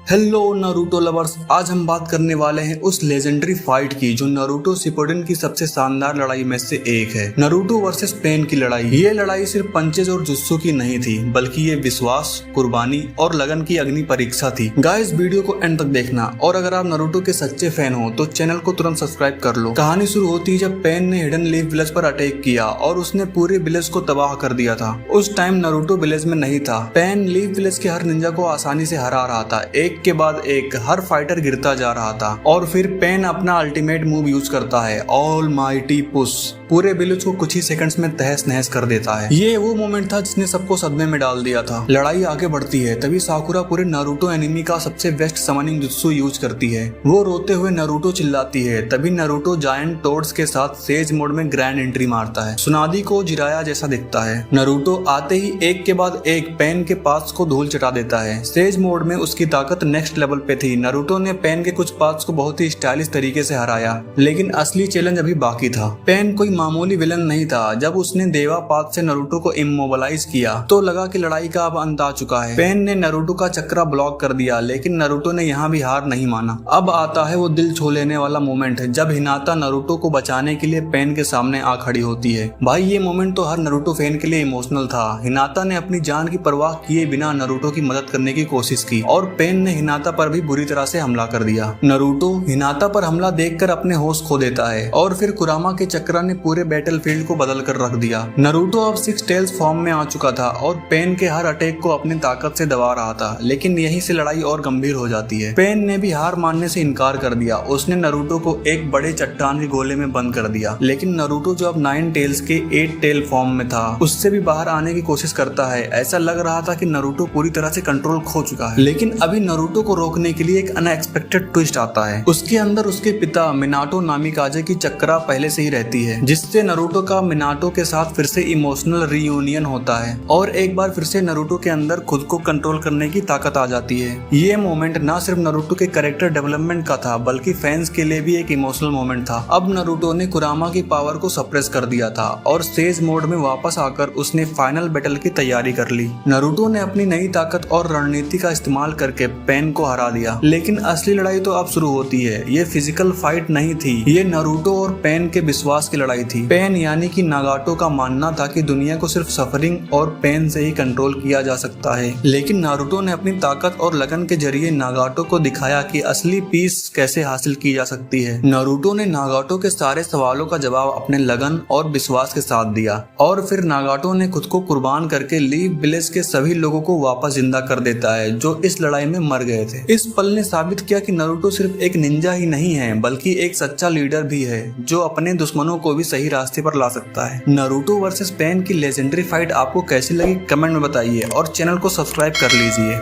Hello Naruto lovers, आज हम बात करने वाले हैं उस लेजेंडरी फाइट की जो नारुतो शिपुडेन की सबसे शानदार लड़ाई में से एक है। नारुतो वर्सेस पेन की लड़ाई। ये लड़ाई सिर्फ पंचेज और जुत्सु की नहीं थी, बल्कि ये विश्वास, कुर्बानी और लगन की अग्नि परीक्षा थी। गाइस, वीडियो को एंड तक देखना और अगर आप नारुतो के सच्चे फैन हो तो चैनल को तुरंत सब्सक्राइब कर लो। कहानी शुरू होती है जब पेन ने हिडन लीफ विलेज पर अटैक किया और उसने पूरे विलेज को तबाह कर दिया था। उस टाइम नारुतो विलेज में नहीं था। पेन लीफ विलेज के हर निंजा को आसानी से हरा रहा था। एक के बाद एक हर फाइटर गिरता जा रहा था और फिर पेन अपना अल्टीमेट मूव यूज करता है, ऑल माइटी पुश। पूरे विलेज को कुछ ही सेकंड्स में तहस नहस कर देता है। ये वो मोमेंट था जिसने सबको सदमे में डाल दिया था। लड़ाई आगे बढ़ती है, तभी साकुरा पूरे नारुतो एनिमी का सबसे बेस्ट समनिंग जुत्सु यूज करती है। वो रोते हुए नारुतो चिल्लाती है, तभी नारुतो जायंट टोड्स के साथ सेज मोड में ग्रैंड एंट्री मारता है। सुनादी को जिराया जैसा दिखता है। नारुतो आते ही एक के बाद एक पेन के पास को धूल चटा देता है। सेज मोड में उसकी ताकत नेक्स्ट लेवल पे थी। नारुतो ने पेन के कुछ पार्ट्स को बहुत ही स्टाइलिश तरीके से हराया, लेकिन असली चैलेंज अभी बाकी था। पेन कोई मामूली विलन नहीं था। जब उसने देवा पाथ से नारुतो को इमोबलाइज किया तो लगा कि लड़ाई का अब अंत आ चुका है। पेन ने नारुतो का चक्रा ब्लॉक कर दिया, लेकिन नारुतो ने यहाँ भी हार नहीं माना। अब आता है वो दिल छू लेने वाला मोमेंट जब हिनाता नारुतो को बचाने के लिए पेन के सामने आ खड़ी होती है। भाई, ये मोमेंट तो हर नारुतो फैन के लिए इमोशनल था। हिनाता ने अपनी जान की परवाह किए बिना नारुतो की मदद करने की कोशिश की और पेन ने हिनाता पर भी बुरी तरह से हमला कर दिया। नारुतो हिनाता पर हमला देखकर अपने होश खो देता है और फिर कुरामा के चक्रा ने पूरे बैटलफील्ड को बदल कर रख दिया। नारुतो अब 6 टेल्स फॉर्म में आ चुका था और पेन के हर अटैक को अपनी ताकत से दबा रहा था, लेकिन यहीं से लड़ाई और गंभीर हो जाती है। पेन ने भी हार मानने से इनकार कर दिया। उसने नारुतो को एक बड़े चट्टान के गोले में बंद कर दिया, लेकिन नारुतो जो अब 9 टेल्स के 8 टेल फॉर्म में था, उससे भी बाहर आने की कोशिश करता है। ऐसा लग रहा था कि नारुतो पूरी तरह से कंट्रोल खो चुका है, लेकिन अभी नारुतो को रोकने के लिए एक अनएक्सपेक्टेड ट्विस्ट आता है। उसके अंदर उसके पिता मिनाटो नामिकाजे की चक्रा पहले से ही रहती है, जिससे नारुतो का मिनाटो के साथ फिर से इमोशनल रियूनियन होता है और एक बार फिर से नारुतो के अंदर खुद को कंट्रोल करने की ताकत आ जाती है। ये मोमेंट ना सिर्फ नारुतो के कैरेक्टर डेवलपमेंट का था, बल्कि फैंस के लिए भी एक इमोशनल मोमेंट था। अब नारुतो ने कुरामा की पावर को सप्रेस कर दिया था और सेज मोड में वापस आकर उसने फाइनल बैटल की तैयारी कर ली। नारुतो ने अपनी नई ताकत और रणनीति का इस्तेमाल करके पेन को हरा दिया, लेकिन असली लड़ाई तो अब शुरू होती है। ये फिजिकल फाइट नहीं थी, ये नारुतो और पेन के विश्वास की लड़ाई थी। पेन यानी कि नागाटो का मानना था कि दुनिया को सिर्फ सफरिंग और पेन से ही कंट्रोल किया जा सकता है, लेकिन नारुतो ने अपनी ताकत और लगन के जरिए नागाटो को दिखाया कि असली पीस कैसे हासिल की जा सकती है। नारुतो ने नागाटो के सारे सवालों का जवाब अपने लगन और विश्वास के साथ दिया और फिर नागाटो ने खुद को कुर्बान करके लीफ विलेज के सभी लोगों को वापस जिंदा कर देता है जो इस लड़ाई में मर गए थे। इस पल ने साबित किया कि नारुतो सिर्फ एक निंजा ही नहीं है, बल्कि एक सच्चा लीडर भी है जो अपने दुश्मनों को भी सही रास्ते पर ला सकता है। नारुतो वर्सेस पेन की लेजेंडरी फाइट आपको कैसी लगी कमेंट में बताइए और चैनल को सब्सक्राइब कर लीजिए।